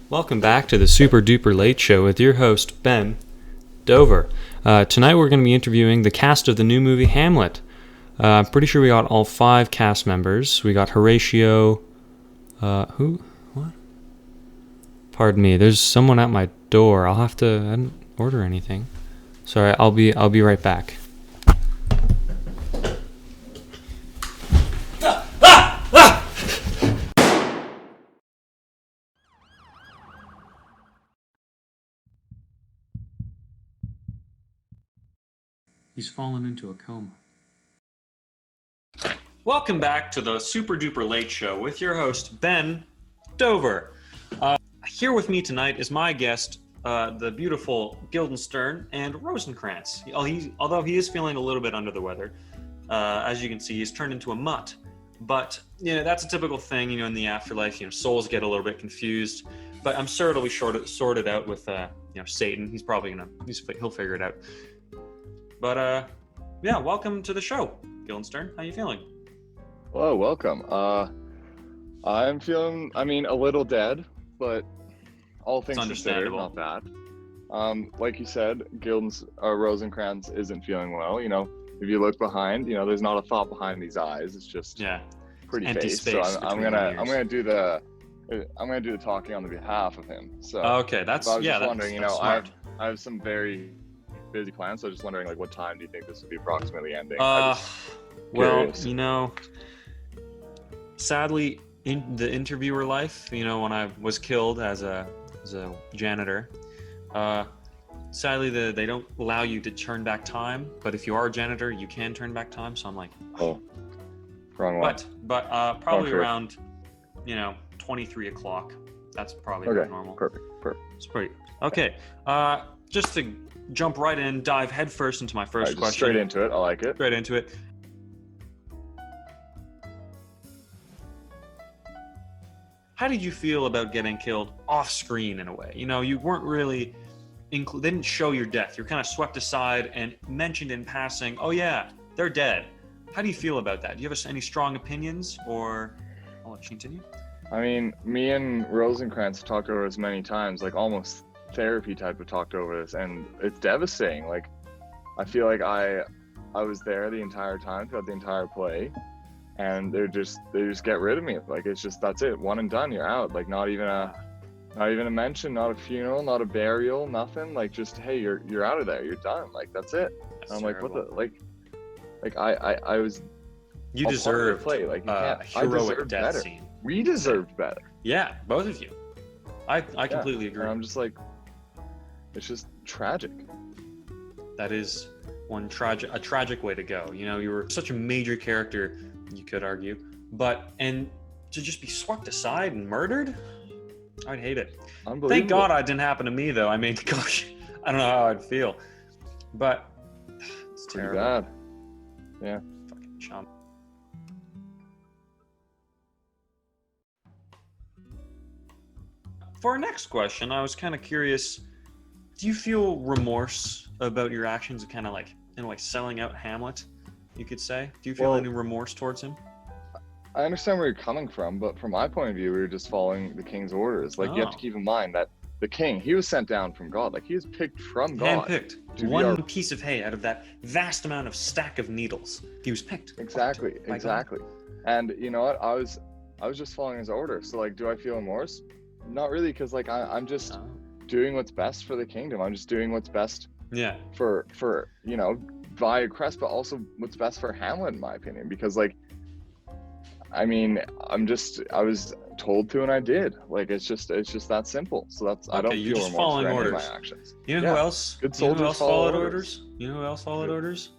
Welcome back to the Super Duper Late Show with your host, Ben Dover. Tonight we're going to be interviewing the cast of the new movie Hamlet. I'm pretty sure we got all 5 cast members. We got Horatio... who? What? Pardon me, there's someone at my door. I didn't order anything. Sorry, I'll be right back. He's fallen into a coma. Welcome back to the Super Duper Late Show with your host, Ben Dover. Here with me tonight is my guest, the beautiful Guildenstern and Rosencrantz. Although he is feeling a little bit under the weather, as you can see, he's turned into a mutt. But that's a typical thing, in the afterlife. Souls get a little bit confused. But I'm sure it'll be sorted out with, Satan. He's probably he'll figure it out. But welcome to the show, Guildenstern. How you feeling? Hello, welcome. I'm feeling, a little dead, but all things considered, not bad. Like you said, Rosencrantz isn't feeling well. If you look behind, there's not a thought behind these eyes. It's just pretty face. So I'm gonna do the talking on the behalf of him. So okay, I was just wondering, I have some very busy plans, so just wondering, what time do you think this would be approximately ending? Sadly, in the interviewer life, when I was killed as a janitor, sadly they don't allow you to turn back time. But if you are a janitor, you can turn back time. So I'm like, wrong one. But probably around 23 o'clock. That's probably normal. Perfect. It's pretty okay. Just to jump right in, dive headfirst into my first question. Straight into it. I like it. Straight into it. How did you feel about getting killed off screen in a way? You weren't really they didn't show your death. You're kind of swept aside and mentioned in passing, oh yeah, they're dead. How do you feel about that? Do you have any strong opinions, or I'll let you continue? Me and Rosencrantz talked over this many times, almost therapy type of talked over this, and it's devastating. I feel like I was there the entire time throughout the entire play, and they just get rid of me. It's just, that's it, one and done, you're out. Not even a mention, not a funeral, not a burial, nothing. Just, hey, you're out of there, you're done. That's it. That's I'm terrible. What the I was, you deserved play. a heroic death better. scene. We deserved better. Yeah, both of you. I completely agree. And I'm just it's just tragic. That is a tragic way to go. You were such a major character, you could argue, and to just be swept aside and murdered, I'd hate it. Thank God it didn't happen to me, though. Gosh, I don't know how I'd feel, but it's terrible. Pretty bad. Yeah. Fucking chump. For our next question, I was kind of curious. Do you feel remorse about your actions of kind of in a way selling out Hamlet, you could say? Do you feel any remorse towards him? I understand where you're coming from, but from my point of view, we were just following the king's orders. You have to keep in mind that the king, he was sent down from God. He was picked from God. Handpicked. One piece of hay out of that vast amount of stack of needles. He was picked. Exactly. And you know what? I was just following his orders. So do I feel remorse? Not really, because I'm just doing what's best for the kingdom. I'm just doing what's best for via Crest, but also what's best for Hamlet, in my opinion, because I was told to, and I did. It's just that simple. So that's, I don't feel remorse for any of my actions. You know who else? Good soldiers followed orders. You know who else followed orders?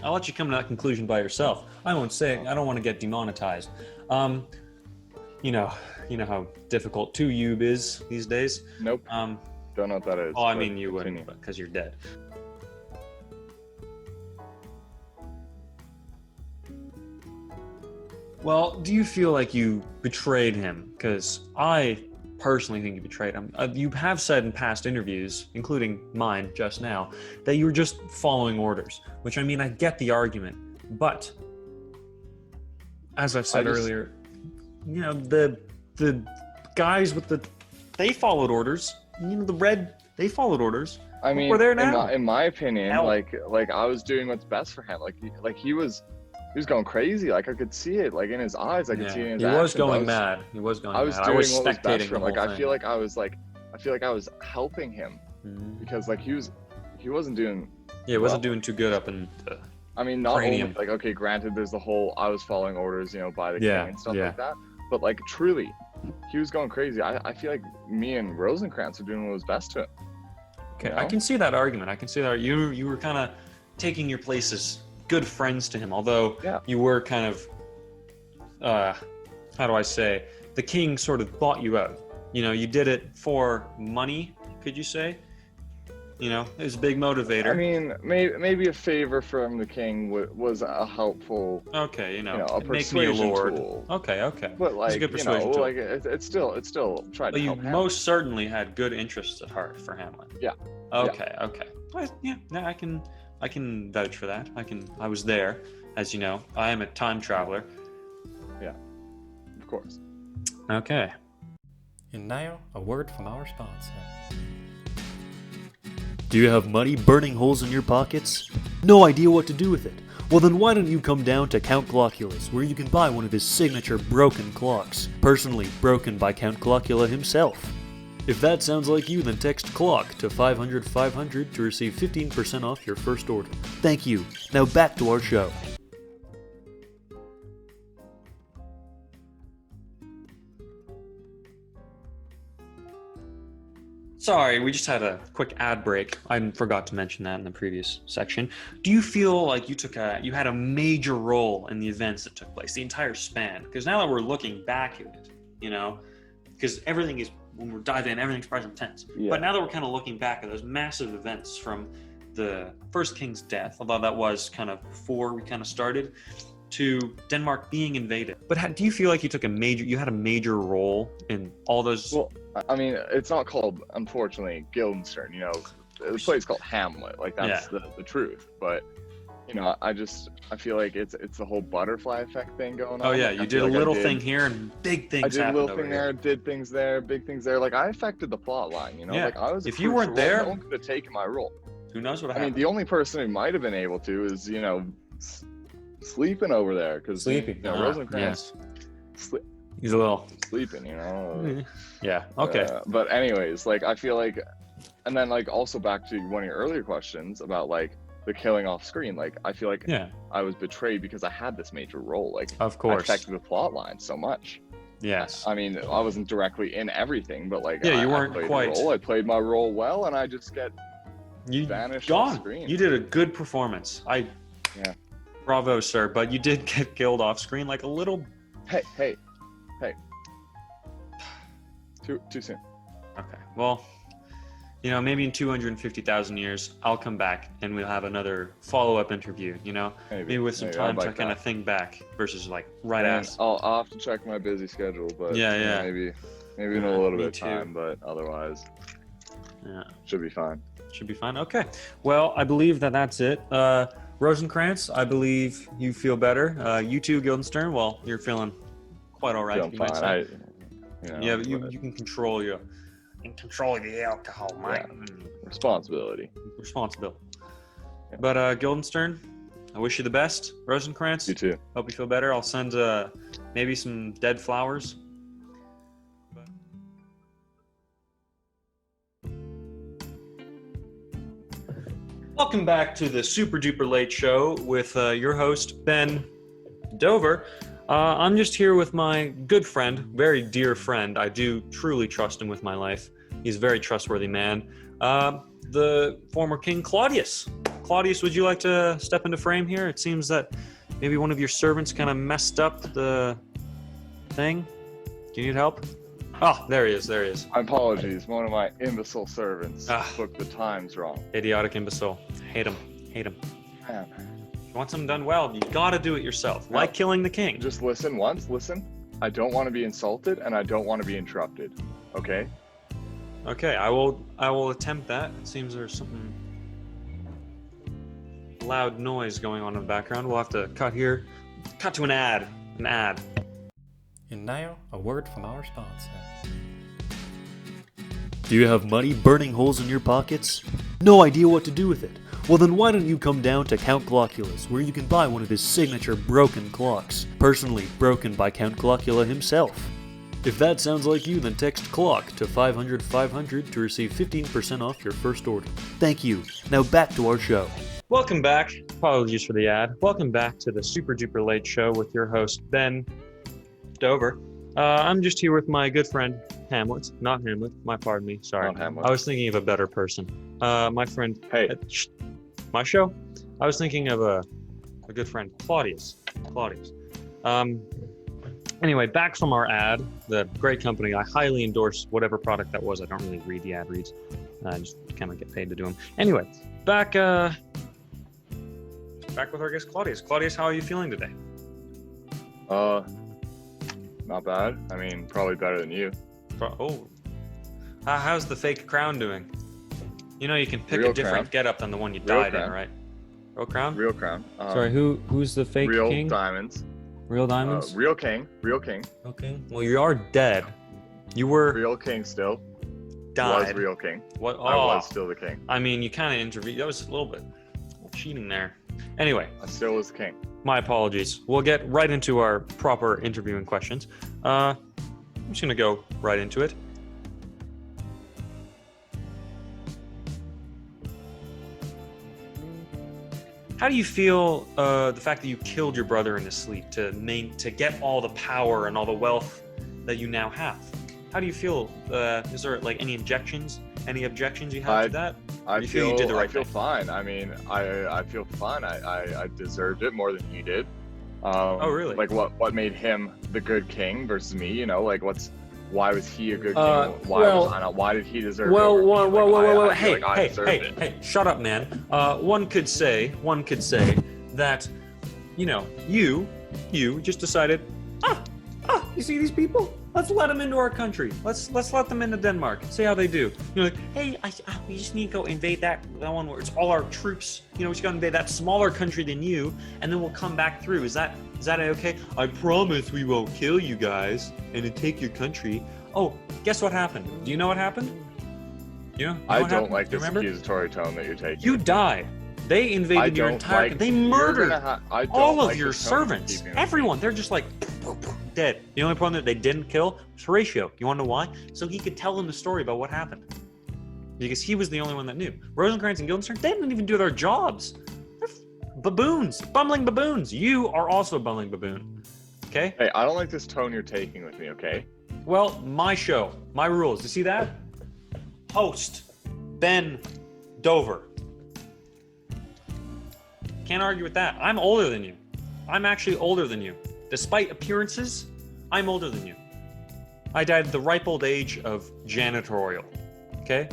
I'll let you come to that conclusion by yourself. I won't say it. I don't want to get demonetized. You know how difficult 2U is these days. Nope. Don't know what that is. Oh, you wouldn't, because you're dead. Well, do you feel like you betrayed him? Because I personally think you betrayed him. You have said in past interviews, including mine just now, that you were just following orders, which I get the argument. But, as I've said earlier, the guys with the they followed orders. The red, they followed orders. I mean, we're there now. In my opinion, Hell. like I was doing what's best for him. Like he was going crazy. Like I could see it, like in his eyes. I could see it in his actions. He was going mad. He was going mad. I was doing what was best spectating for him. the whole Like thing. I feel like I was helping him because like he wasn't doing. Yeah, he wasn't doing too good up in. I mean, not cranium. only like, okay, granted, there's the whole I was following orders, by the king and stuff yeah. like that. But like truly, he was going crazy. I feel like me and Rosencrantz were doing what was best to him. Okay, I can see that argument. I can see that you were kind of taking your place as good friends to him, although you were kind of, how do I say, the king sort of bought you out. You did it for money, could you say? It was a big motivator. I mean, maybe a favor from the king was a helpful. Okay, a persuasion tool. Okay. But like, it's a good persuasion tool. like it's still tried to help you Hamlet. most certainly had good interests at heart for Hamlet. Yeah. Okay. I can vouch for that. I was there, as you know. I am a time traveler. Yeah, of course. Okay. And now, a word from our sponsor. Do you have money burning holes in your pockets? No idea what to do with it? Well then why don't you come down to Count Glocculus, where you can buy one of his signature broken clocks, personally broken by Count Gloccula himself. If that sounds like you, then text CLOCK to 500-500 to receive 15% off your first order. Thank you. Now back to our show. Sorry, we just had a quick ad break. I forgot to mention that in the previous section. Do you feel like you had a major role in the events that took place, the entire span? Because now that we're looking back at it, because everything is, when we're diving in, everything's present tense. Yeah. But now that we're kind of looking back at those massive events from the first king's death, although that was kind of before we kind of started, to Denmark being invaded. But do you feel like you had a major role in all those? Well, I mean, it's not called, unfortunately, Guildenstern. The place called Hamlet. Like that's the truth. But I feel like it's the whole butterfly effect thing going on. Oh yeah, like, you did a little thing here and big things happened. I did a little thing here. there, did things there, big things there. Like I affected the plot line. Yeah. Like I was. If you weren't there, no one could have taken my role. Who knows what I happened? mean, the only person who might have been able to is sleeping over there because Rosencrantz. He's a little sleeping, Yeah. Okay. But anyways, like I feel like, and then like also back to one of your earlier questions about like the killing off screen. Like I feel like I was betrayed because I had this major role. Like of course, I affected the plot line so much. Yes. I mean, I wasn't directly in everything, but like you weren't I quite. I played my role well, and I just get vanished off screen. You did a good performance. Bravo, sir. But you did get killed off screen like a little. Hey. Too soon. Okay. Well, maybe in 250,000 years, I'll come back and we'll have another follow-up interview. Maybe with some time to kind of think back versus like ass. I'll have to check my busy schedule, but maybe in a little bit of time, but otherwise, should be fine. Should be fine. Okay. Well, I believe that's it. Rosencrantz, I believe you feel better. You too, Guildenstern. Well, you're feeling quite all right. Feeling fine. But you can control the alcohol, mate. Responsibility. Yeah. But Guildenstern, I wish you the best. Rosencrantz, you too. Hope you feel better. I'll send maybe some dead flowers. Welcome back to the Super Duper Late Show with your host, Ben Dover. I'm just here with my good friend, very dear friend. I do truly trust him with my life. He's a very trustworthy man. The former King Claudius. Claudius, would you like to step into frame here? It seems that maybe one of your servants kind of messed up the thing. Do you need help? Oh, there he is. My apologies. One of my imbecile servants booked the times wrong. Idiotic imbecile. Hate him. Man. You want something done well, you gotta do it yourself. Like killing the king. Just listen once. I don't want to be insulted, and I don't want to be interrupted. Okay? Okay, I will attempt that. It seems there's something loud noise going on in the background. We'll have to cut here. Cut to an ad. And now, a word from our sponsor. Do you have money burning holes in your pockets? No idea what to do with it? Well then why don't you come down to Count Gloculus, where you can buy one of his signature broken clocks, personally broken by Count Glocula himself. If that sounds like you, then text CLOCK to 500 500 to receive 15% off your first order. Thank you. Now back to our show. Welcome back. Apologies for the ad. Welcome back to the Super Duper Late Show with your host, Ben Dover. I'm just here with my good friend, Hamlet. Not Hamlet. Pardon me. Sorry. Not Hamlet. I was thinking of a better person. My friend. Hey. My show. I was thinking of a good friend, Claudius. Anyway, back from our ad, the great company. I highly endorse whatever product that was. I don't really read the ad reads. I just kind of get paid to do them. Anyway, back with our guest, Claudius. Claudius, how are you feeling today? Not bad. I mean, probably better than you. How's the fake crown doing? You know you can pick Real a different crown. getup than the one you Real died in, crown. right? Real crown? Real crown. Sorry, who's the fake real king? diamonds. Real diamonds? Real king. Okay. Well, you are dead. You were Real king still. died. Was real king. What? I Oh, was still the king. I mean, you kind of intervened. That was a little cheating there. Anyway, I still was the king. my apologies. We'll get right into our proper interviewing questions. I'm just gonna go right into it. How do you feel the fact that you killed your brother in his sleep to get all the power and all the wealth that you now have? How do you feel? Is there like any objections you have to that? I you feel you did the right I feel thing? fine. I mean, I feel fine. I deserved it more than he did. Oh, really? Like what made him the good king versus me? You know, like why was he a good king? Why well- was I not? Why did he deserve it? Well, over me? Like, I feel hey, like I deserved it. hey, shut up, man. One could say that, you just decided, you see these people? Let's let them into our country. Let's let them into Denmark. See how they do. You're like, hey, we just need to go invade that one where it's all our troops. We just gotta invade that smaller country than you, and then we'll come back through. Is that okay? I promise we won't kill you guys and then take your country. Oh, guess what happened? Do you know what happened? You know I what don't happened? like Do you this remember? accusatory tone that you're taking. You died. They invaded your entire. They murdered all of your servants. Everyone. They're just like dead. The only problem that they didn't kill was Horatio. You want to know why? So he could tell them the story about what happened. Because he was the only one that knew. Rosencrantz and Guildenstern, they didn't even do their jobs. They're baboons, bumbling baboons. You are also a bumbling baboon. Okay? Hey, I don't like this tone you're taking with me. Okay. Well, my show, my rules. You see that? Host, Ben Dover. Can't argue with that. I'm older than you. I'm actually older than you. Despite appearances, I'm older than you. I died at the ripe old age of janitorial. Okay?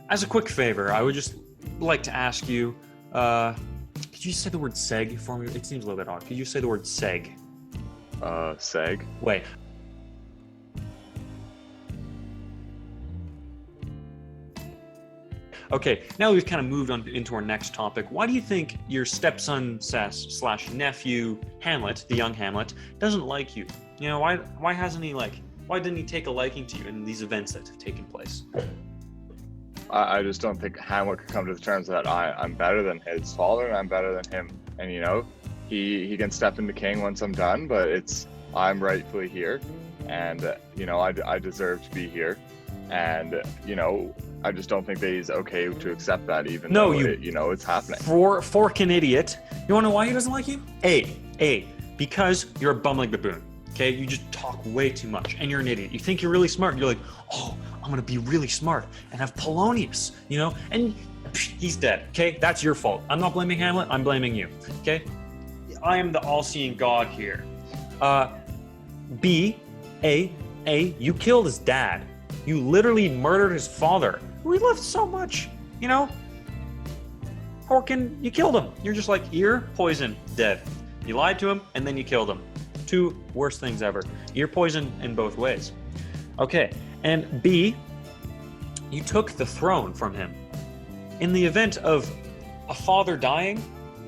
As a quick favor, I would just like to ask you, could you say the word seg for me? It seems a little bit odd. Could you say the word seg? Seg. Wait. Okay, now we've kind of moved on into our next topic. Why do you think your stepson slash nephew Hamlet, the young Hamlet, doesn't like you? Why didn't he take a liking to you in these events that have taken place? I just don't think Hamlet could come to the terms that I'm better than his father and I'm better than him. And he can step into king once I'm done, but I'm rightfully here, and I deserve to be here, and I just don't think that he's okay to accept that, even though it's happening. Forking idiot. You want to know why he doesn't like you? Because you're a bumbling baboon. Okay, you just talk way too much, and you're an idiot. You think you're really smart. You're like, I'm gonna be really smart and have Polonius, and he's dead. Okay, that's your fault. I'm not blaming Hamlet. I'm blaming you. Okay, I am the all-seeing God here. B, you killed his dad. You literally murdered his father. We loved so much, Horkin, you killed him. You're just like, ear poison, dead. You lied to him, and then you killed him. Two worst things ever. Ear poison in both ways. Okay, and B, you took the throne from him. In the event of a father dying,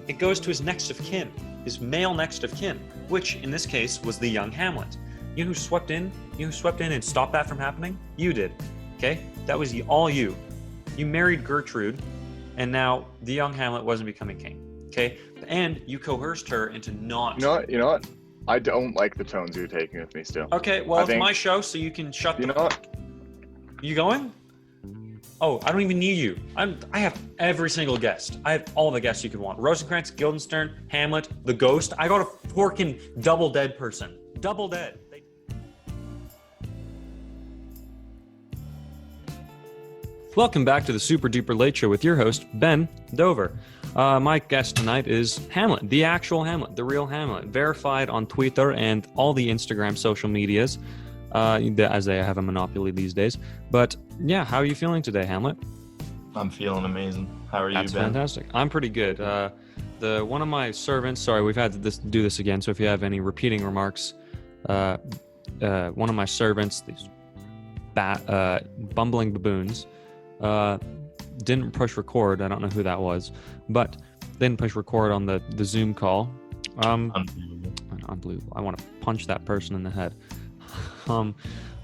it goes to his next of kin, his male next of kin, which in this case was the young Hamlet. You know who swept in? You know who swept in and stopped that from happening? You did. Okay? That was all you. You married Gertrude, and now the young Hamlet wasn't becoming king. Okay? And you coerced her into not. You know what? I don't like the tones you're taking with me still. Okay, well, it's my show, so you can shut the. You know what? You going? Oh, I don't even need you. I have every single guest. I have all the guests you could want. Rosencrantz, Guildenstern, Hamlet, the Ghost. I got a forking double dead person. Double dead. Welcome back to the Super Duper Late Show with your host, Ben Dover. My guest tonight is Hamlet, the actual Hamlet, the real Hamlet, verified on Twitter and all the Instagram social medias, as they have a monopoly these days. But yeah, how are you feeling today, Hamlet? I'm feeling amazing. How are you, That's Ben? Fantastic. I'm pretty good. One of my servants, sorry, we've had to do this again, so if you have any repeating remarks, one of my servants, these bumbling baboons, didn't push record. I don't know who that was, but didn't push record on the Zoom call. Unbelievable. I want to punch that person in the head.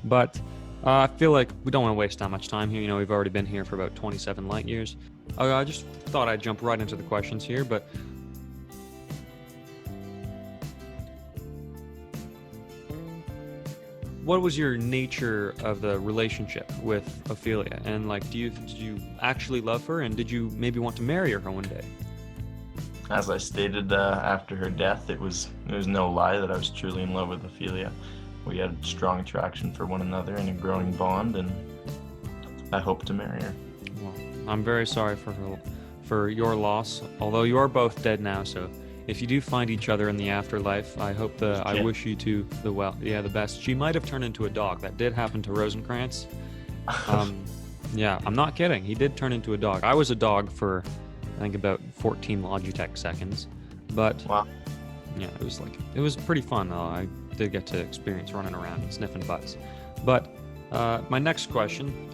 But I feel like we don't want to waste that much time here. You know, we've already been here for about 27 light years. I just thought I'd jump right into the questions here, but what was your nature of the relationship with Ophelia? And like, did you actually love her, and did you maybe want to marry her one day? As I stated after her death, it was no lie that I was truly in love with Ophelia. We had strong attraction for one another and a growing bond, and I hope to marry her. Well, I'm very sorry for your loss, although you are both dead now, so if you do find each other in the afterlife, I hope I wish you two the best. She might have turned into a dog. That did happen to Rosencrantz. Yeah, I'm not kidding. He did turn into a dog. I was a dog for, I think, about 14 Logitech seconds. But, wow. Yeah, it was pretty fun, though. I did get to experience running around and sniffing butts. But my next question...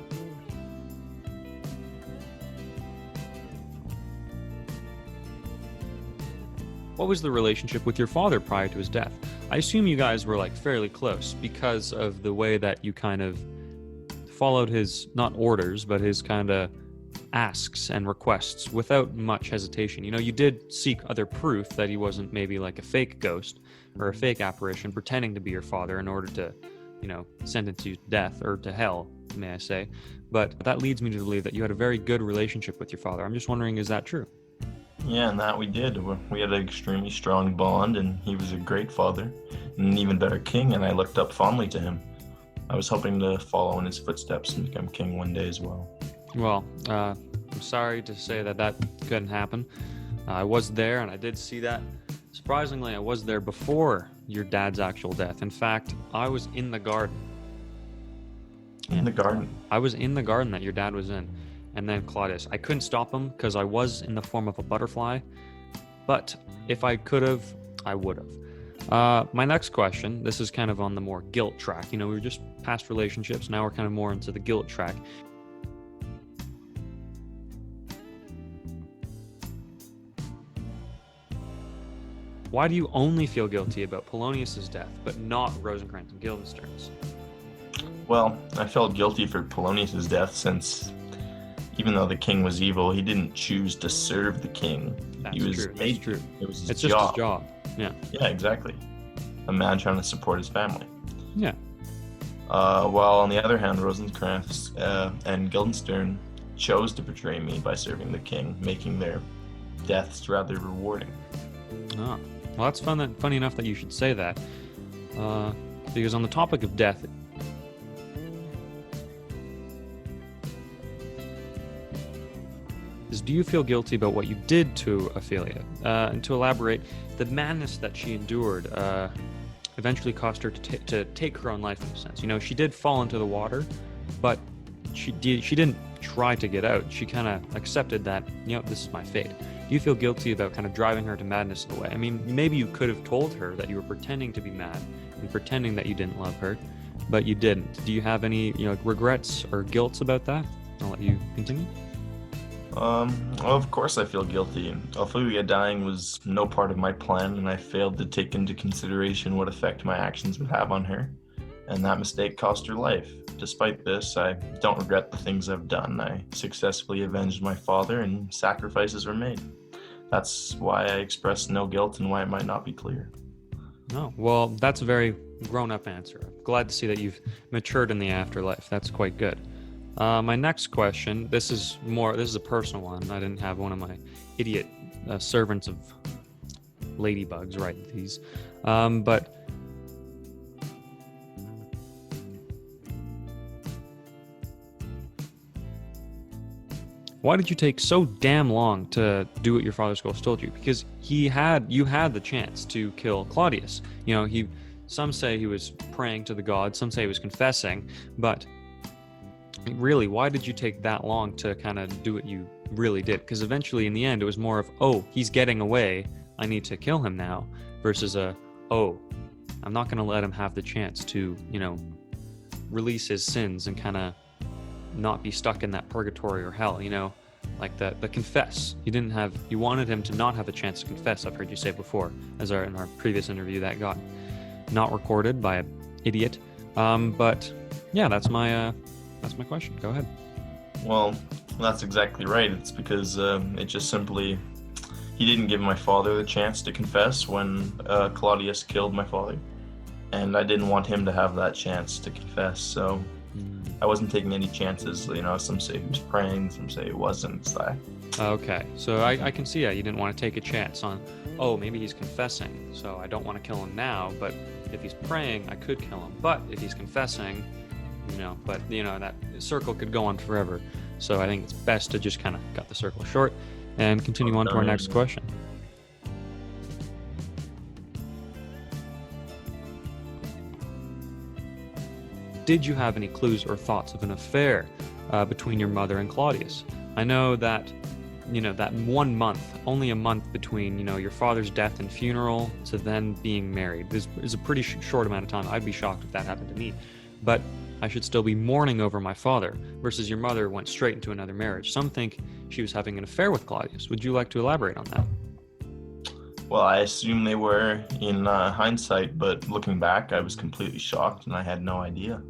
What was the relationship with your father prior to his death? I assume you guys were like fairly close because of the way that you kind of followed his, not orders, but his kind of asks and requests without much hesitation. You know, you did seek other proof that he wasn't maybe like a fake ghost or a fake apparition pretending to be your father in order to, you know, sentence you to death or to hell, may I say. But that leads me to believe that you had a very good relationship with your father. I'm just wondering, is that true? Yeah, and that we did. We had an extremely strong bond, and he was a great father, and an even better king, and I looked up fondly to him. I was hoping to follow in his footsteps and become king one day as well. Well, I'm sorry to say that couldn't happen. I was there, and I did see that. Surprisingly, I was there before your dad's actual death. In fact, I was in the garden. In the garden? I was in the garden that your dad was in. And then Claudius. I couldn't stop him because I was in the form of a butterfly. But if I could have, I would have. My next question, this is kind of on the more guilt track. You know, we were just past relationships. Now we're kind of more into the guilt track. Why do you only feel guilty about Polonius's death, but not Rosencrantz and Guildenstern's? Well, I felt guilty for Polonius's death since... even though the king was evil, he didn't choose to serve the king. That's he was true. made That's true. It was his it's job. Just his job. Yeah. Yeah, exactly. A man trying to support his family. Yeah. While on the other hand, Rosencrantz and Guildenstern chose to betray me by serving the king, making their deaths rather rewarding. Ah. Well, that's funny enough that you should say that. Because on the topic of death, do you feel guilty about what you did to Ophelia? And to elaborate, the madness that she endured eventually caused her to take her own life in a sense. You know, she did fall into the water, but she didn't try to get out. She kind of accepted that, you know, this is my fate. Do you feel guilty about kind of driving her to madness in a way? I mean, maybe you could have told her that you were pretending to be mad and pretending that you didn't love her, but you didn't. Do you have any, you know, regrets or guilts about that? I'll let you continue. Well, of course I feel guilty. Ophelia dying was no part of my plan, and I failed to take into consideration what effect my actions would have on her. and that mistake cost her life. Despite this, I don't regret the things I've done. I successfully avenged my father, and sacrifices were made. That's why I express no guilt and why it might not be clear. Oh, well, that's a very grown-up answer. I'm glad to see that you've matured in the afterlife. That's quite good. My next question, this is a personal one. I didn't have one of my idiot servants of ladybugs write these. But why did you take so damn long to do what your father Scotus told you? Because you had the chance to kill Claudius. You know, some say he was praying to the gods, some say he was confessing, but really, why did you take that long to kind of do what you really did? Because eventually, in the end, it was more of, oh, he's getting away, I need to kill him now, versus oh, I'm not going to let him have the chance to, release his sins and kind of not be stuck in that purgatory or hell, like the confess. You wanted him to not have a chance to confess. I've heard you say before, in our previous interview that got not recorded by an idiot. But yeah, that's my question. Go ahead. Well, that's exactly right. It's because it just simply, he didn't give my father the chance to confess when Claudius killed my father, and I didn't want him to have that chance to confess. So I wasn't taking any chances. Some say he was praying, some say he wasn't. So okay, so I can see that you didn't want to take a chance on, oh, maybe he's confessing, so I don't want to kill him now, but if he's praying, I could kill him. But if he's confessing, that circle could go on forever. So I think it's best to just kind of cut the circle short and continue on to our next question. Did you have any clues or thoughts of an affair between your mother and Claudius? I know that, that 1 month, only a month between, your father's death and funeral to then being married is a pretty short amount of time. I'd be shocked if that happened to me. But I should still be mourning over my father, versus your mother went straight into another marriage. Some think she was having an affair with Claudius. Would you like to elaborate on that? Well, I assume they were in hindsight, but looking back, I was completely shocked and I had no idea.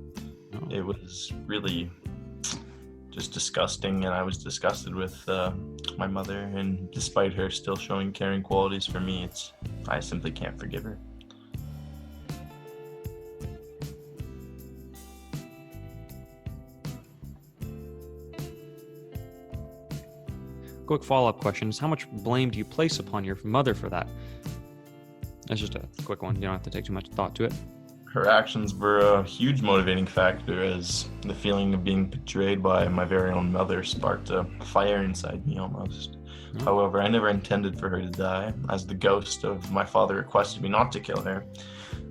Oh. It was really just disgusting, and I was disgusted with my mother, and despite her still showing caring qualities for me, I simply can't forgive her. Quick follow-up question is, how much blame do you place upon your mother for that? That's just a quick one. You don't have to take too much thought to it. Her actions were a huge motivating factor, as the feeling of being betrayed by my very own mother sparked a fire inside me almost. Oh. However, I never intended for her to die, as the ghost of my father requested me not to kill her.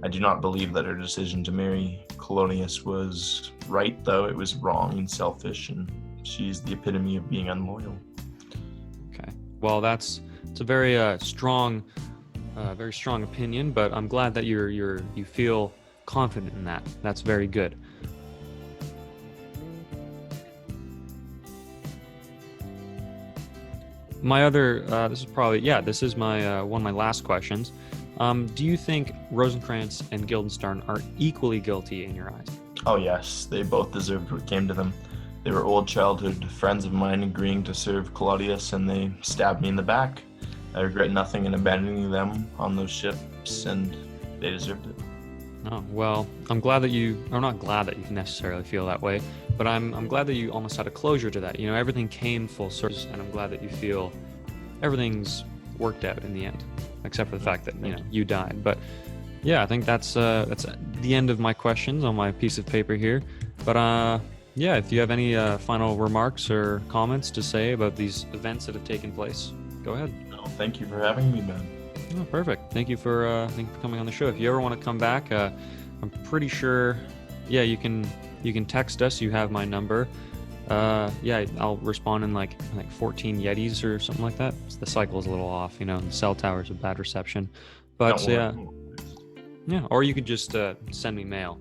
I do not believe that her decision to marry Claudius was right, though it was wrong and selfish, and she's the epitome of being unloyal. Okay. Well, it's a very strong opinion, but I'm glad that you feel confident in that. That's very good. My other, this is my one of my last questions. Do you think Rosencrantz and Guildenstern are equally guilty in your eyes? Oh yes, they both deserved what came to them. They were old childhood friends of mine agreeing to serve Claudius, and they stabbed me in the back. I regret nothing in abandoning them on those ships, and they deserved it. Oh, well, I'm not glad that you necessarily feel that way, but I'm glad that you almost had a closure to that. Everything came full circle, and I'm glad that you feel everything's worked out in the end, except for the fact that, you died. But yeah, I think that's the end of my questions on my piece of paper here. But yeah, if you have any final remarks or comments to say about these events that have taken place, go ahead. No, thank you for having me, Ben. Oh, perfect. Thank you for coming on the show. If you ever want to come back, I'm pretty sure, yeah, you can text us. You have my number. Yeah, I'll respond in like 14 Yetis or something like that. The cycle is a little off, the cell towers have bad reception. But yeah, or you could just send me mail.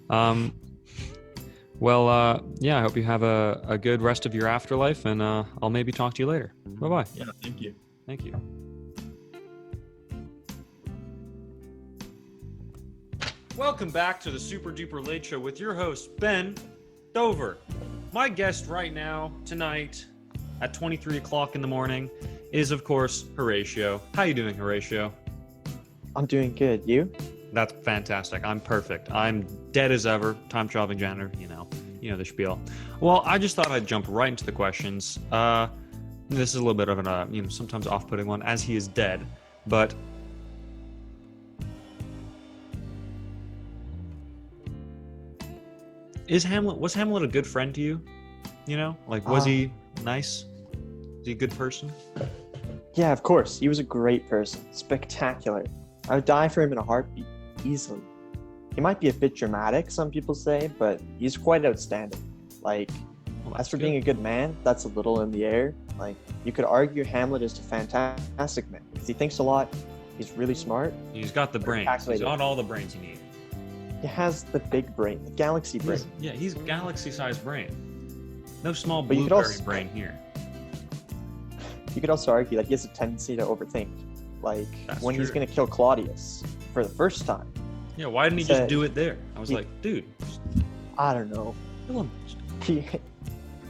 Well, yeah, I hope you have a good rest of your afterlife, and I'll maybe talk to you later. Bye-bye. Yeah, thank you. Thank you. Welcome back to the Super Duper Late Show with your host, Ben Dover. My guest right now, tonight, at 23 o'clock in the morning, is, of course, Horatio. How you doing, Horatio? I'm doing good. You? That's fantastic. I'm perfect. I'm dead as ever. Time traveling janitor, you know the spiel. Well, I just thought I'd jump right into the questions. This is a little bit of an, sometimes off-putting one, as he is dead, but... was Hamlet a good friend to you? Was he nice? Was he a good person? Yeah, of course. He was a great person. Spectacular. I would die for him in a heartbeat, easily. He might be a bit dramatic, some people say, but he's quite outstanding. As for being a good man, that's a little in the air. You could argue Hamlet is a fantastic man, because he thinks a lot, he's really smart. He's got the brains. He's got all the brains you need. He has the big brain, the galaxy brain. He's galaxy-sized brain. No small But you could blueberry also- brain here. You could also argue that he has a tendency to overthink. That's When he's true. going to kill Claudius for the first time. Yeah, why didn't he just Said- do it there? I was he- like, dude, I don't know. kill him.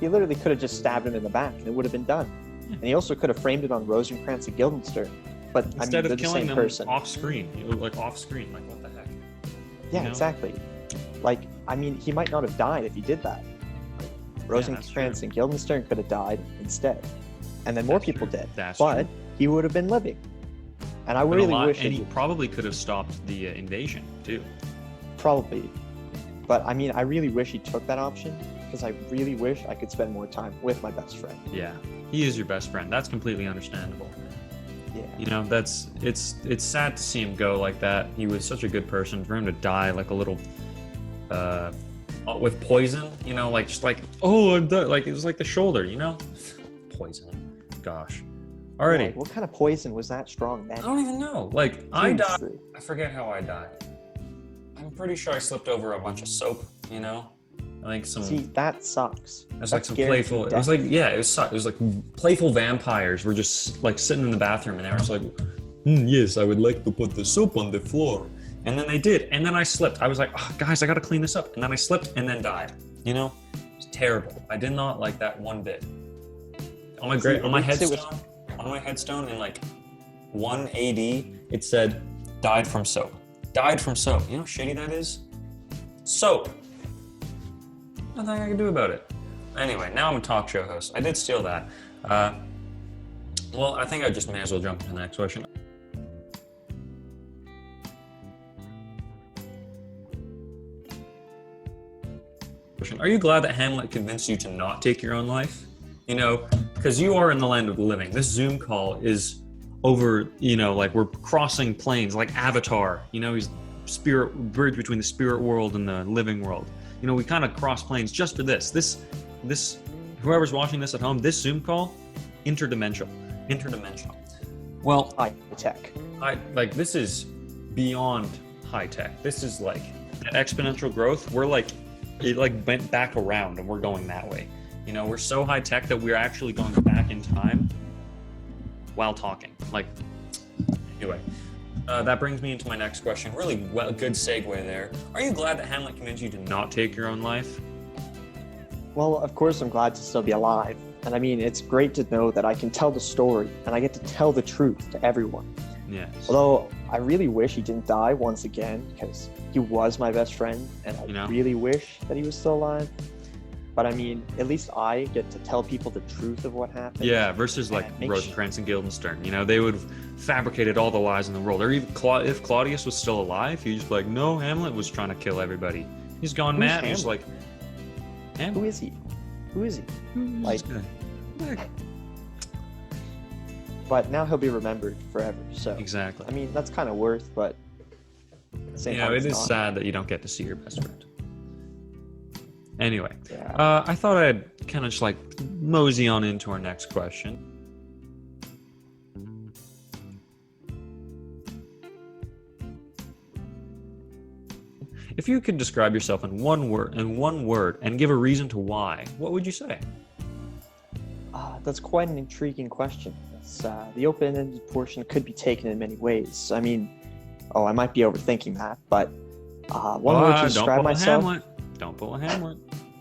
He literally could have just stabbed him in the back and it would have been done. Yeah. And he also could have framed it on Rosencrantz and Guildenstern. But Instead they're of the killing same them person. off-screen. Off-screen. What the heck? Yeah, know? exactly. He might not have died if he did that. Rosencrantz true. and Guildenstern could have died instead. And then more That's people true. did. That's But true. he would have been living. And I But really wish and he he probably could have stopped the invasion, too. probably. But I really wish he took that option because I really wish I could spend more time with my best friend. Yeah, he is your best friend. That's completely understandable. Yeah. It's sad to see him go like that. He was such a good person. For him to die like a little, with poison, I'm dead. It was like the shoulder, poison. Gosh. Alrighty. What kind of poison was that strong, man? I don't even know. I died. Seriously. I forget how I died. I'm pretty sure I slipped over a bunch of soap. Some. See, that sucks. It was That's some guaranteed playful. It death. was it was like playful vampires were just sitting in the bathroom, and they were just like, "Yes, I would like to put the soap on the floor." And then they did, and then I slipped. I was like, oh, "Guys, I gotta clean this up." And then I slipped, and then died. It's terrible. I did not like that one bit. On my headstone in 1 AD, it said, "Died from soap." Died from soap. You know how shitty that is? Soap. Nothing I can do about it. Anyway, now I'm a talk show host. I did steal that. Well, I think I just may as well jump into the next question. Are you glad that Hamlet convinced you to not take your own life? Because you are in the land of the living. This Zoom call is over, we're crossing planes like Avatar. He's bridge between the spirit world and the living world. We kind of cross planes just for this. This, whoever's watching this at home, this Zoom call, interdimensional. Well, High tech. this is beyond high tech. This is exponential growth. We're it bent back around and we're going that way. We're so high tech that we're actually going back in time while talking. Anyway. That brings me into my next question. Really good segue there. Are you glad that Hamlet convinced you to not take your own life? Well, of course I'm glad to still be alive. And it's great to know that I can tell the story and I get to tell the truth to everyone. Yes. Although I really wish he didn't die once again because he was my best friend and I really wish that he was still alive. But at least I get to tell people the truth of what happened. Yeah, versus Rosencrantz and Guildenstern. They would have fabricated all the lies in the world. Or even if Claudius was still alive, he'd just be like, no, Hamlet was trying to kill everybody. He's gone mad. He's like, Hamlet? Who is he? Who's this guy? But now he'll be remembered forever. So Exactly. that's kind of worth, but at the same time, It it's is not. sad that you don't get to see your best friend. Anyway, Yeah. I thought I'd kind of just mosey on into our next question. If you could describe yourself in one word and give a reason to why, what would you say? That's quite an intriguing question. The open-ended portion could be taken in many ways. I might be overthinking that, but One word to describe don't pull myself. A Hamlet. Don't pull a Hamlet.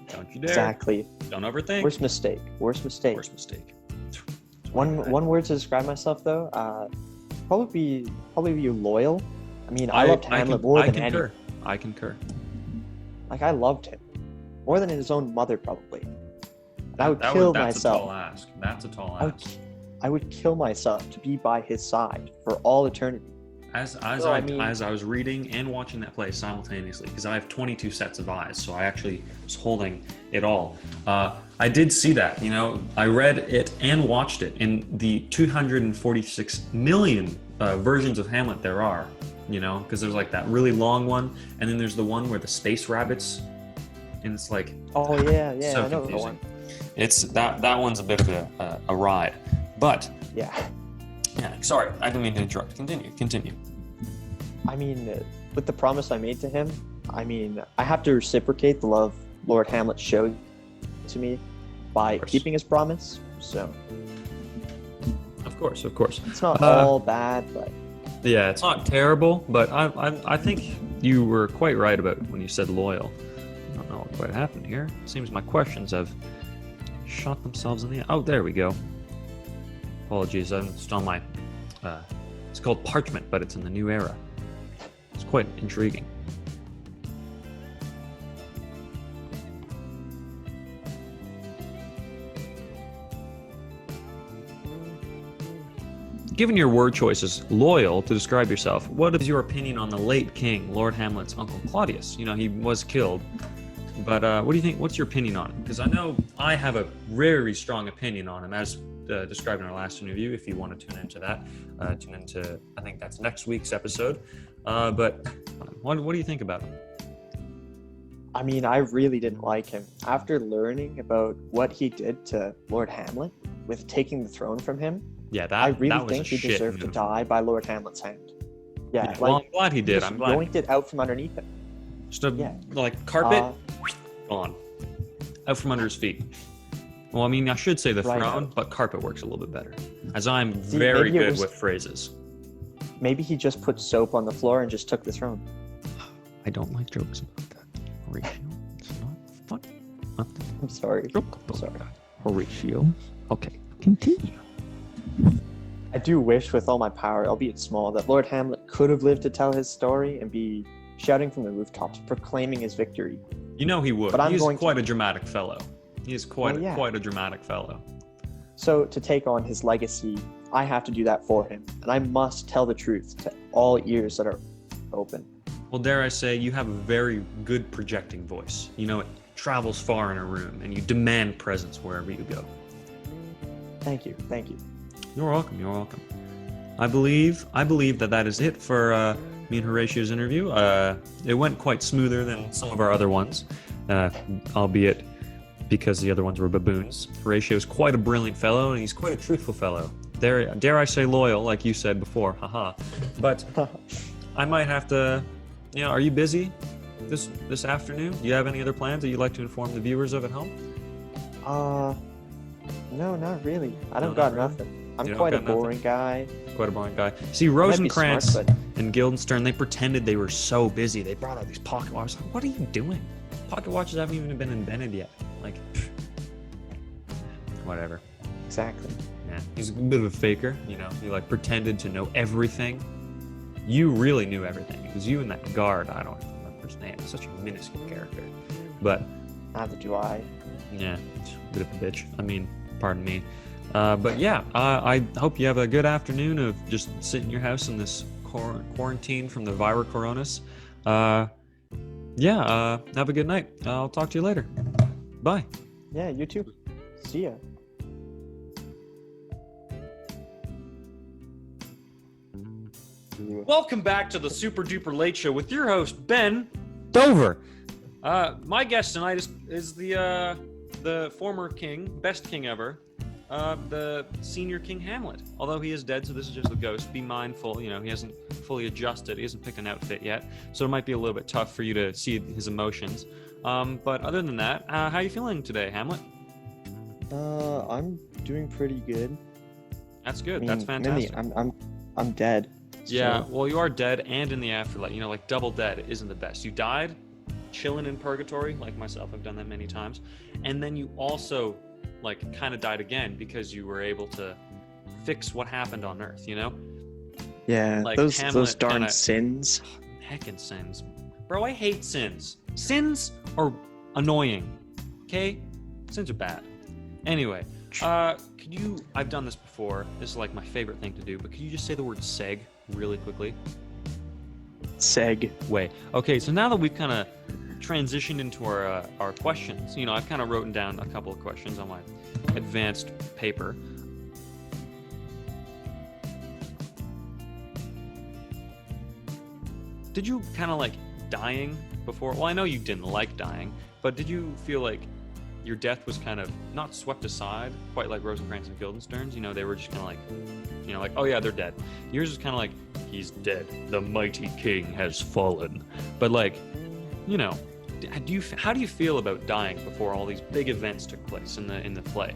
Don't you dare. Exactly. Don't overthink. Worst mistake. Worst mistake. Worst mistake. One word to describe myself though. Probably be loyal. I mean, I loved Hamlet more than any. I concur. Like I loved him more than his own mother probably. And I would kill myself. That's a tall ask. I would kill myself to be by his side for all eternity. As I was reading and watching that play simultaneously, because I have 22 sets of eyes, so I actually was holding it all. I did see that, I read it and watched it in the 246 million versions of Hamlet there are, because there's like that really long one, and then there's the one where the space rabbits, and it's like, oh yeah, so I know confusing. the one. It's that one's a bit of a ride, but yeah. Sorry, I didn't mean to interrupt. Continue. I mean, with the promise I made to him, I have to reciprocate the love Lord Hamlet showed to me by keeping his promise. So, of course, it's not all bad, but yeah, it's not terrible. But I think you were quite right about when you said loyal. I don't know what quite happened here. It seems my questions have shot themselves in the. Oh, there we go. Apologies, I'm just on my. It's called Parchment, but it's in the new era. It's quite intriguing. Given your word choices, loyal, to describe yourself, what is your opinion on the late king, Lord Hamlet's uncle Claudius? He was killed. But what do you think? What's your opinion on him? Because I know I have a very strong opinion on him, as described in our last interview. If you want to tune into that, I think that's next week's episode. But what do you think about him? I really didn't like him. After learning about what he did to Lord Hamlet with taking the throne from him, I really think he deserved to die by Lord Hamlet's hand. Yeah, well, I'm glad he did. I'm glad. Yoinked it out from underneath him. Just carpet, gone. Out from under his feet. Well, I should say the throne, but carpet works a little bit better, as I'm very good with phrases. Maybe he just put soap on the floor and just took the throne. I don't like jokes about that. Horatio, it's not fun. I'm sorry. I'm sorry. Horatio. Okay, continue. I do wish with all my power, albeit small, that Lord Hamlet could have lived to tell his story and be shouting from the rooftops, proclaiming his victory. He would. But he's quite a dramatic fellow. He is quite a dramatic fellow. So to take on his legacy, I have to do that for him, and I must tell the truth to all ears that are open. Well, dare I say, you have a very good projecting voice. It travels far in a room, and you demand presence wherever you go. Thank you. You're welcome. I believe that is it for me and Horatio's interview. It went quite smoother than some of our other ones, albeit because the other ones were baboons. Horatio is quite a brilliant fellow, and he's quite a truthful fellow. Dare I say loyal, like you said before, haha. But I might have to, are you busy this afternoon? Do you have any other plans that you'd like to inform the viewers of at home? No, not really. I don't got nothing. I'm quite a boring guy. Quite a boring guy. See, Rosencrantz and Guildenstern, they pretended they were so busy. They brought out these pocket watches. Like, what are you doing? Pocket watches haven't even been invented yet. Like, whatever. Exactly. Yeah, he's a bit of a faker. He pretended to know everything. You really knew everything. It was you and that guard. I don't remember his name. He's such a minuscule character. But neither do I. Yeah, it's a bit of a bitch. Pardon me. But yeah, I hope you have a good afternoon of just sitting in your house in this quarantine from the viral coronas. Have a good night. I'll talk to you later. Bye. Yeah, you too. See ya. Welcome back to the Super Duper Late Show with your host, Ben Dover. My guest tonight is the former king, best king ever, the senior King Hamlet. Although he is dead, so this is just a ghost. Be mindful, he hasn't fully adjusted. He hasn't picked an outfit yet, so it might be a little bit tough for you to see his emotions. But other than that, how are you feeling today, Hamlet? I'm doing pretty good. That's good. That's fantastic. I'm dead. Yeah, So, well, you are dead and in the afterlife. Like double dead isn't the best. You died chilling in purgatory, like myself. I've done that many times. And then you also, like, kind of died again because you were able to fix what happened on Earth, yeah, Like those Hamlet darn kinda- sins. Heckin' sins. Bro, I hate sins. Sins are annoying, okay? Sins are bad. Anyway, could you, I've done this before. This is like my favorite thing to do, but could you just say the word seg really quickly? Seg. Way. Okay, so now that we've kind of transitioned into our questions, I've kind of written down a couple of questions on my advanced paper. Did you kind of like dying before? Well, I know you didn't like dying, but did you feel like your death was kind of not swept aside, quite like Rosencrantz and Guildenstern's? They were just kind of like, oh yeah, they're dead. Yours was kind of like, he's dead. The mighty king has fallen. But like, how do you feel about dying before all these big events took place in the play?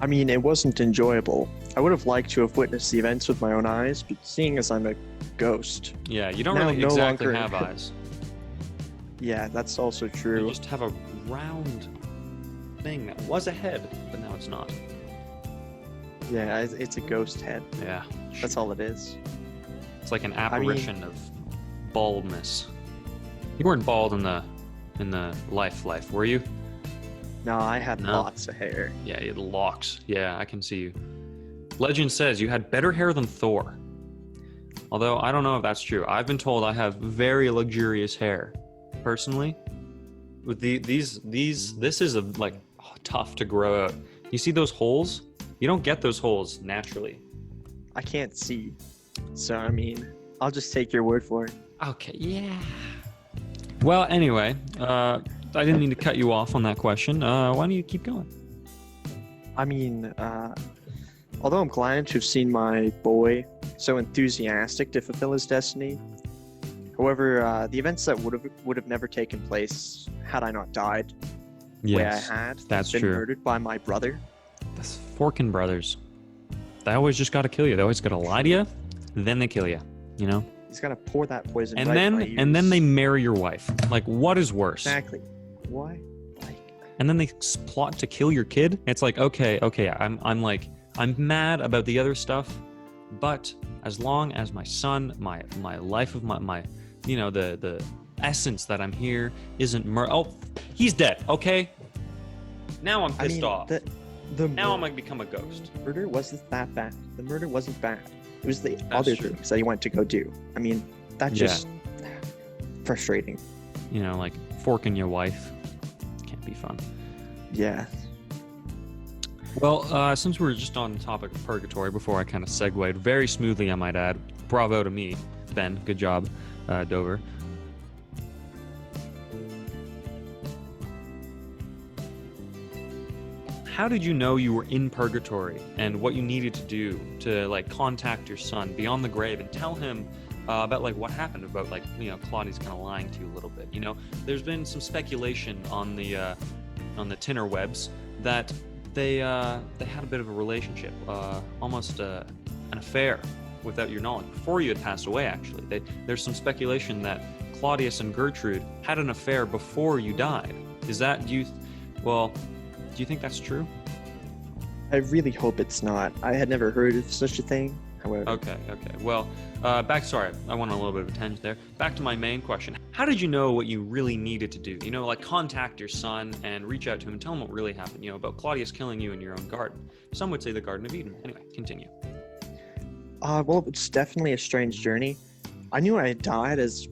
I mean, it wasn't enjoyable. I would have liked to have witnessed the events with my own eyes, but seeing as I'm a ghost, Yeah, you don't Now really no exactly longer- have eyes. yeah, that's also You true. just have a round thing that was a head, but now it's not. Yeah, it's a ghost head. Yeah, That's all it is. it's like an mean- apparition of baldness. You weren't bald in the life, were you? No, I had No. lots of hair. Yeah, you had locks. Yeah, I can see you. Legend says you had better hair than Thor. Although I don't know if that's true. I've been told I have very luxurious hair, personally. With this is tough to grow out. You see those holes? You don't get those holes naturally. I can't see. So, I mean, I'll just take your word for it. Okay, yeah. Well, anyway, I didn't mean to cut you off on that question. Why don't you keep going? I mean, although I'm glad to have seen my boy so enthusiastic to fulfill his destiny, however, the events that would have never taken place had I not died the way I had, that's been true. murdered by my brother. That's Forkin brothers. They always just gotta kill you. They always gotta lie to you, then they kill you. He's gonna pour that poison And right in my then ears. they marry your wife. Like, what is worse? Exactly. Why? Like, And then they plot to kill your kid. It's like, okay, I'm mad about the other stuff, but as long as my son, my life of my the essence that I'm here isn't he's dead. Okay. Now I'm I pissed mean, off. the Now I'm gonna become a ghost. murder wasn't that bad. The murder wasn't bad. It was the That's other true. things that he went to go do. I mean, that's Yeah. just frustrating. Like forking your wife can't be fun. Yeah. Well, since we were just on the topic of purgatory, before I kind of segued very smoothly, I might add, bravo to me, Ben. Good job, Dover. How did you know you were in purgatory and what you needed to do to contact your son beyond the grave and tell him about what happened, about Claudius kind of lying to you a little bit? There's been some speculation on the tinnerwebs that they had a bit of a relationship, almost an affair, without your knowledge, before you had passed away. Actually, there's some speculation that Claudius and Gertrude had an affair before you died. Do you think that's true? I really hope it's not. I had never heard of such a thing. However, Okay. Well, sorry, I went on a little bit of a tangent there. Back to my main question. How did you know what you really needed to do? Contact your son and reach out to him and tell him what really happened, about Claudius killing you in your own garden. Some would say the Garden of Eden. Anyway, continue. well, it's definitely a strange journey. I knew I had died as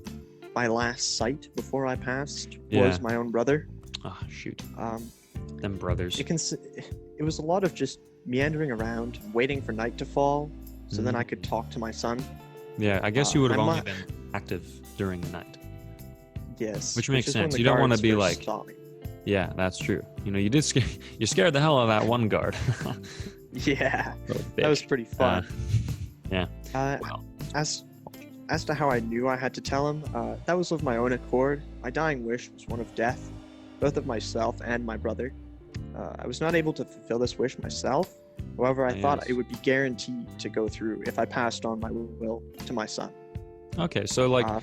my last sight before I passed Yeah. was my own brother. Ah, shoot. Um, Them brothers. it was a lot of just meandering around, waiting for night to fall, so then Mhm. I could talk to my son. Yeah, I guess you would have I'm only not- been active during the night. Yes, Which makes is when sense. the You don't wanna guards be first like- saw me. Yeah, that's true. You scared the hell out of that one guard. Yeah, Little that was bitch. pretty fun. yeah. Well, as to how I knew I had to tell him, that was of my own accord. My dying wish was one of death, both of myself and my brother. I was not able to fulfill this wish myself, However, I thought Yes. it would be guaranteed to go through if I passed on my will to my son. Okay, so like Uh,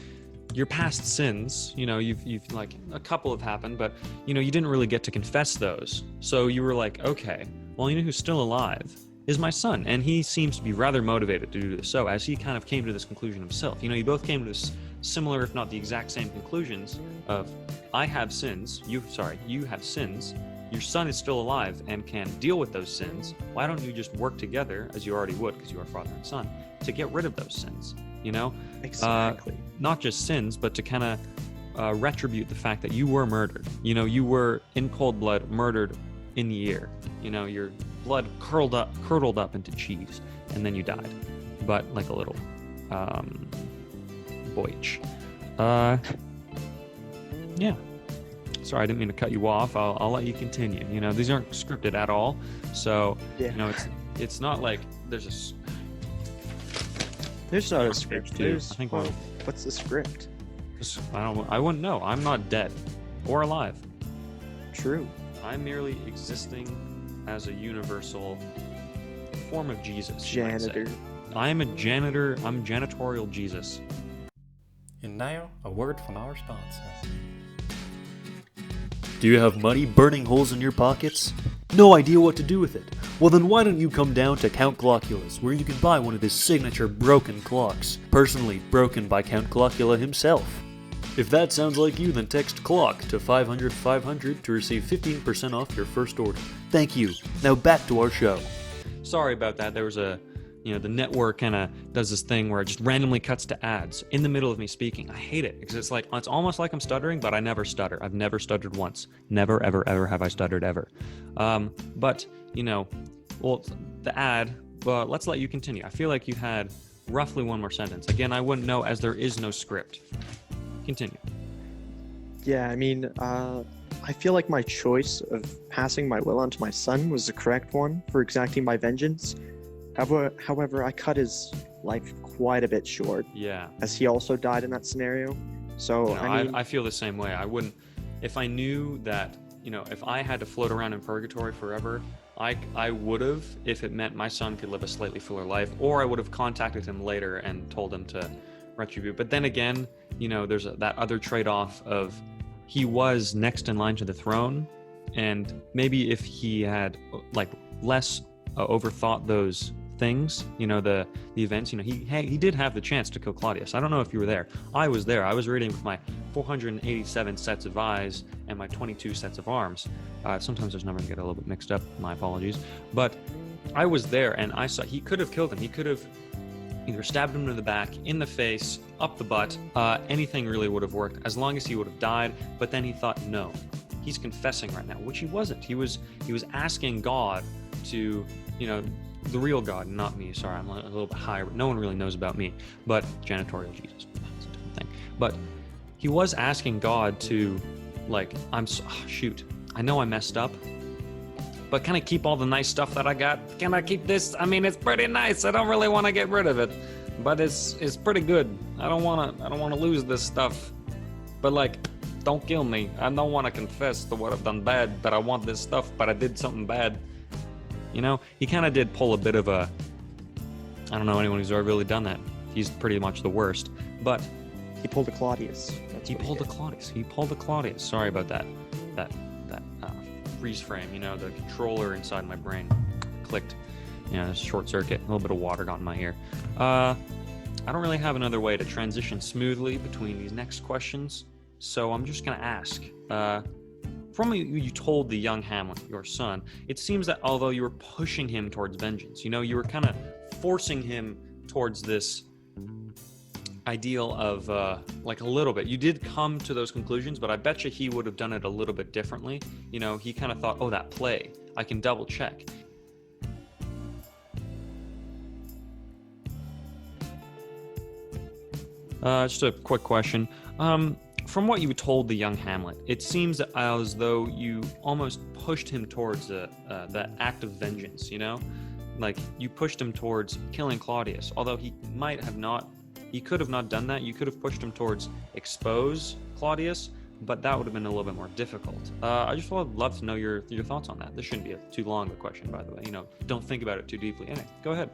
your past sins, you've like a couple have happened, but you didn't really get to confess those. So you were like, okay, well, who's still alive is my son, and he seems to be rather motivated to do this. So as he kind of came to this conclusion himself, you both came to this similar, if not the exact same conclusions of, I have sins, you have sins, your son is still alive and can deal with those sins. Why don't you just work together, as you already would, because you are father and son, to get rid of those sins, exactly. not just sins, but to kind of retribute the fact that you were murdered. You were in cold blood murdered in the ear. Your blood curdled up into cheese, and then you died, but like a little boych. Yeah. Sorry, I didn't mean to cut you off. I'll let you continue. These aren't scripted at all, so Yeah. it's not like there's There's not a Page script. two. There's, I think well, we'll- what's the script? I wouldn't know. I'm not dead or alive. True. I'm merely existing as a universal form of Jesus. you might say. Janitor. I am a janitor. I'm janitorial Jesus. And now, a word from our sponsor. Do you have money burning holes in your pockets? No idea what to do with it? Well, then why don't you come down to Count Gloculus, where you can buy one of his signature broken clocks, personally broken by Count Glocula himself. If that sounds like you, then text CLOCK to 500 500 to receive 15% off your first order. Thank you. Now back to our show. Sorry about that. There was the network kind of does this thing where it just randomly cuts to ads in the middle of me speaking. I hate it because it's almost like I'm stuttering, but I never stutter. I've never stuttered once. Never, ever, ever have I stuttered ever. But the ad, let's let you continue. I feel like you had roughly one more sentence. Again, I wouldn't know as there is no script. Continue. Yeah, I feel like my choice of passing my will on to my son was the correct one for exacting my vengeance. However, I cut his life quite a bit short, Yeah. as he also died in that scenario. So, I feel the same way. I wouldn't, if I knew that, if I had to float around in purgatory forever, I would have, if it meant my son could live a slightly fuller life, or I would have contacted him later and told him to retribute. But then again, there's that other trade-off of he was next in line to the throne, and maybe if he had less overthought those things, the events, he did have the chance to kill Claudius. I don't know if you were there. I was there. I was reading with my 487 sets of eyes and my 22 sets of arms. Sometimes those numbers get a little bit mixed up. My apologies. But I was there, and I saw he could have killed him. He could have either stabbed him in the back, in the face, up the butt. Anything really would have worked as long as he would have died. But then he thought, no, he's confessing right now, which he wasn't. He was asking God to, the real God, not me. Sorry, I'm a little bit higher, but no one really knows about me. But janitorial Jesus, that's a different thing. But he was asking God to, shoot, I know I messed up, but can I keep all the nice stuff that I got? Can I keep this? It's pretty nice. I don't really want to get rid of it, but it's pretty good. I don't want to lose this stuff. But don't kill me. I don't want to confess to what I've done bad, but I want this stuff, but I did something bad. He kind of did pull a bit of I don't know anyone who's ever really done that. He's pretty much the worst. But he pulled a Claudius. He pulled a Claudius. Sorry about that freeze frame. The controller inside my brain clicked. Short circuit. A little bit of water got in my ear. I don't really have another way to transition smoothly between these next questions, so I'm just gonna ask. From what you told the young Hamlet, your son, it seems that although you were pushing him towards vengeance, you were kind of forcing him towards this ideal of a little bit. You did come to those conclusions, but I bet you he would have done it a little bit differently. He kind of thought, oh, that play, I can double check. Just a quick question. From what you told the young Hamlet, it seems as though you almost pushed him towards that act of vengeance, you pushed him towards killing Claudius, although he could have not done that. You could have pushed him towards expose Claudius, but that would have been a little bit more difficult. I just would love to know your thoughts on that. This shouldn't be too long of a question, by the way. Don't think about it too deeply. Anyway, go ahead.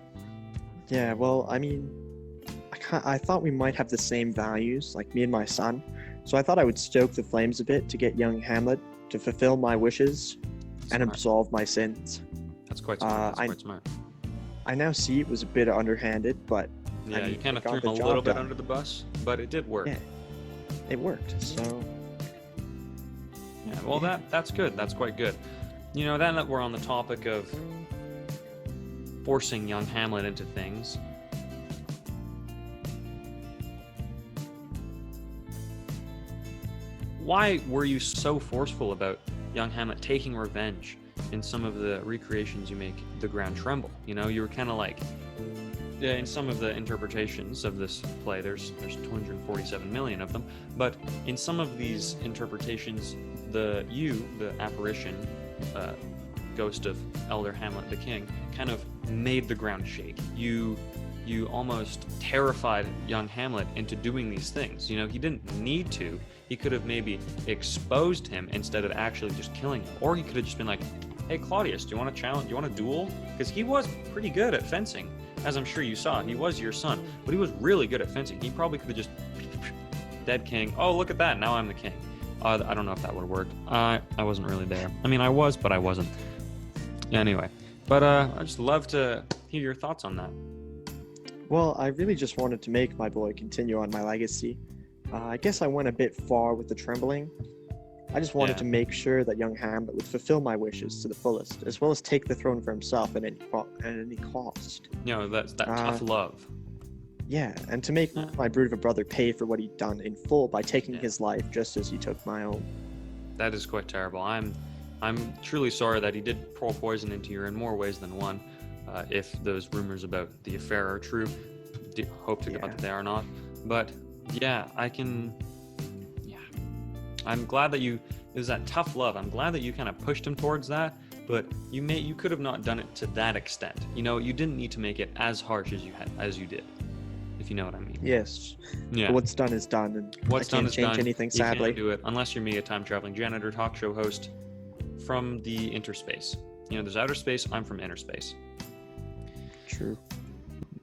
Yeah, well, I mean, I thought we might have the same values, like me and my son. So I thought I would stoke the flames a bit to get young Hamlet to fulfill my wishes and absolve my sins. That's quite smart. That's quite smart. I now see it was a bit underhanded, but yeah, I mean, you kind of it got threw him the a little job bit done. under the bus, but it did work. Yeah, it worked. So yeah, well, that's good. That's quite good. Then that we're on the topic of forcing young Hamlet into things. Why were you so forceful about young Hamlet taking revenge in some of the recreations you make the ground tremble? You were kind of like, in some of the interpretations of this play, there's 247 million of them, but in some of these interpretations, the apparition, ghost of Elder Hamlet the King, kind of made the ground shake. You almost terrified young Hamlet into doing these things. He didn't need to. He could have maybe exposed him instead of actually just killing him. Or he could have just been like, hey, Claudius, do you want to challenge? Do you want to duel? Because he was pretty good at fencing, as I'm sure you saw. He was your son, but he was really good at fencing. He probably could have just dead king. Oh, look at that. Now I'm the king. I don't know if that would have worked. I wasn't really there. I mean, I was, but I wasn't. Anyway, but I'd just love to hear your thoughts on that. well, I really just wanted to make my boy continue on my legacy. I guess I went a bit far with the trembling. I just wanted to make sure that young Hamlet would fulfill my wishes to the fullest, as well as take the throne for himself at any cost. That's that tough love. Yeah, and to make my brood of a brother pay for what he'd done in full by taking his life just as he took my own. That is quite terrible. I'm truly sorry that he did pour poison into you in more ways than one. If those rumors about the affair are true, hope to God that they are not. But yeah, I'm glad that it was that tough love. I'm glad that you kind of pushed him towards that, but you could have not done it to that extent. You didn't need to make it as harsh as you did, if you know what I mean. Yes. Yeah. But what's done is done, and What's I done can't is change done. anything, You sadly. can't do it unless you're me, a time-traveling janitor talk show host from the interspace. There's outer space. I'm from inner space. True.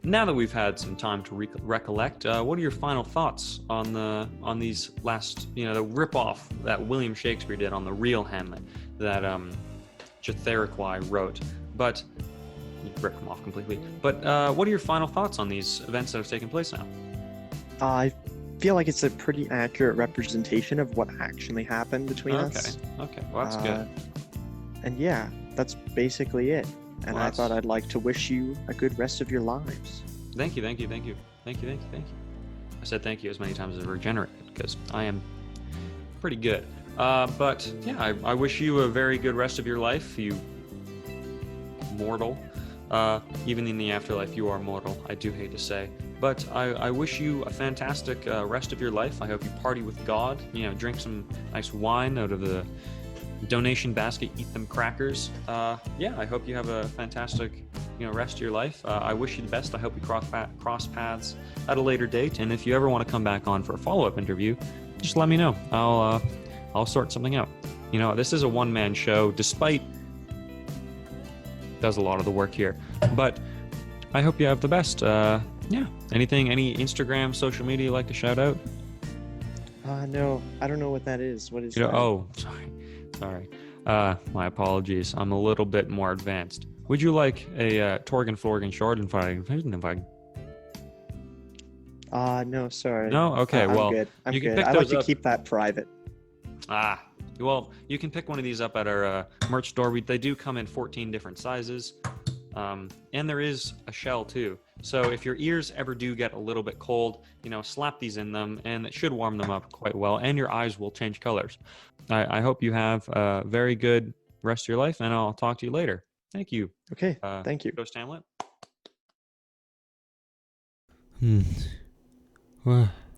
Now that we've had some time to recollect, what are your final thoughts on these last, the rip-off that William Shakespeare did on the real Hamlet that Jetheriquai wrote? But you ripped them off completely. But what are your final thoughts on these events that have taken place now? I feel like it's a pretty accurate representation of what actually happened between us. Okay, well that's good. And yeah, that's basically it. And Well, I thought I'd like to wish you a good rest of your lives. Thank you. I said thank you as many times as I've regenerated because I am pretty good. But yeah, I wish you a very good rest of your life, you mortal. Even in the afterlife, you are mortal, I do hate to say. But I wish you a fantastic rest of your life. I hope you party with God, drink some nice wine out of the donation basket, eat them crackers. I hope you have a fantastic rest of your life. I wish you the best. I hope we cross paths at a later date, and if you ever want to come back on for a follow-up interview, just let me know. I'll sort something out. This is a one-man show, despite does a lot of the work here, but I hope you have the best. Any Instagram, social media you'd like to shout out? No, I don't know what that is. What is that? Oh, sorry. My apologies. I'm a little bit more advanced. Would you like a Torgen Florgen Shorten? No, sorry. No? Okay, I'm well, good. I'm you can good. pick I like those to up. keep that private. Well, you can pick one of these up at our merch store. They do come in 14 different sizes. And there is a shell too. So if your ears ever do get a little bit cold, slap these in them and it should warm them up quite well, and your eyes will change colors. I hope you have a very good rest of your life, and I'll talk to you later. Thank you. Okay, thank you. Ghost Hamlet.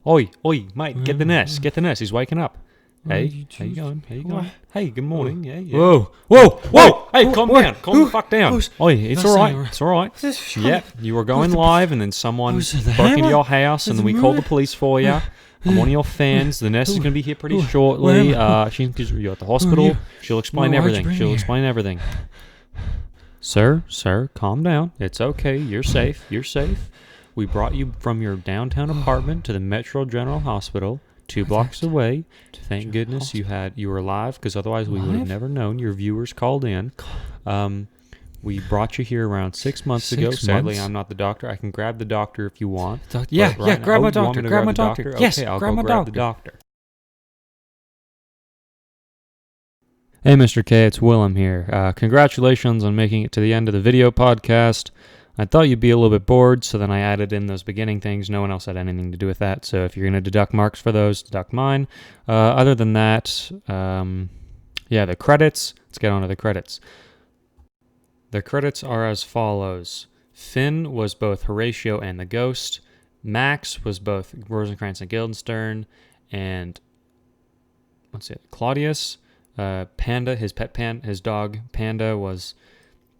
Oi, mate, get the nest. He's waking up. Hey, how you going? Hey, good morning. Yeah. Whoa! Hey, calm down. Calm the fuck down. Oi, it's all right. It's all right. Yep, you were going live, and then someone broke into your house, and then we called the police for you. I'm one of your fans. The nurse is going to be here pretty shortly. You're at the hospital. She'll explain everything. She'll explain everything. Sir, calm down. It's okay. You're safe. You're safe. We brought you from your downtown apartment to the Metro General Hospital, 2 blocks away. Thank goodness you were alive, because otherwise we would have never known. Your viewers called in. We brought you here around 6 months ago. Sadly, I'm not the doctor. I can grab the doctor if you want. Grab my doctor. Grab my doctor. Yes, okay, I'll grab go my grab doctor. the doctor. Hey, Mr. K, it's Willem here. Congratulations on making it to the end of the video podcast. I thought you'd be a little bit bored, so then I added in those beginning things. No one else had anything to do with that, so if you're going to deduct marks for those, deduct mine. Other than that, the credits. Let's get on to the credits. The credits are as follows. Finn was both Horatio and the Ghost. Max was both Rosencrantz and Guildenstern. And, Claudius. Panda, his dog, Panda, was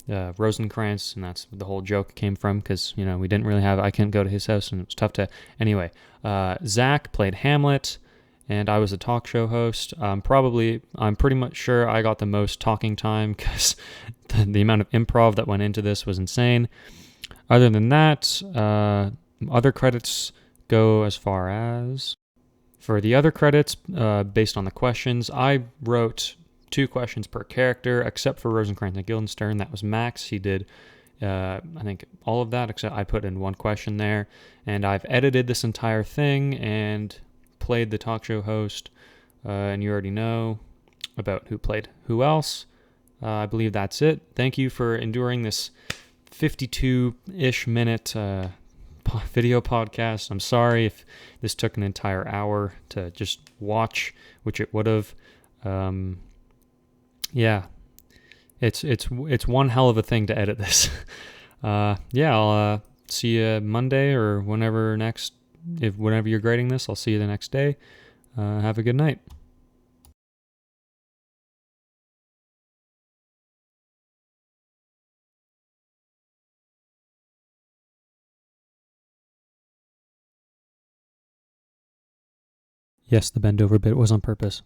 Rosencrantz, and that's where the whole joke came from, because, we didn't really I couldn't go to his house, and it was tough to... Anyway, Zach played Hamlet, and I was a talk show host. I'm pretty much sure I got the most talking time, because the amount of improv that went into this was insane. Other than that, other credits go as far as... For the other credits, based on the questions, I wrote 2 questions per character, except for Rosencrantz and Guildenstern. That was Max. He did, I think, all of that, except I put in 1 question there. And I've edited this entire thing and played the talk show host. And you already know about who played who else. I believe that's it. Thank you for enduring this 52-ish minute video podcast. I'm sorry if this took an entire hour to just watch, which it would have. It's one hell of a thing to edit this. I'll see you Monday or whenever you're grading this. I'll see you the next day. Have a good night. Yes, the bend over bit was on purpose.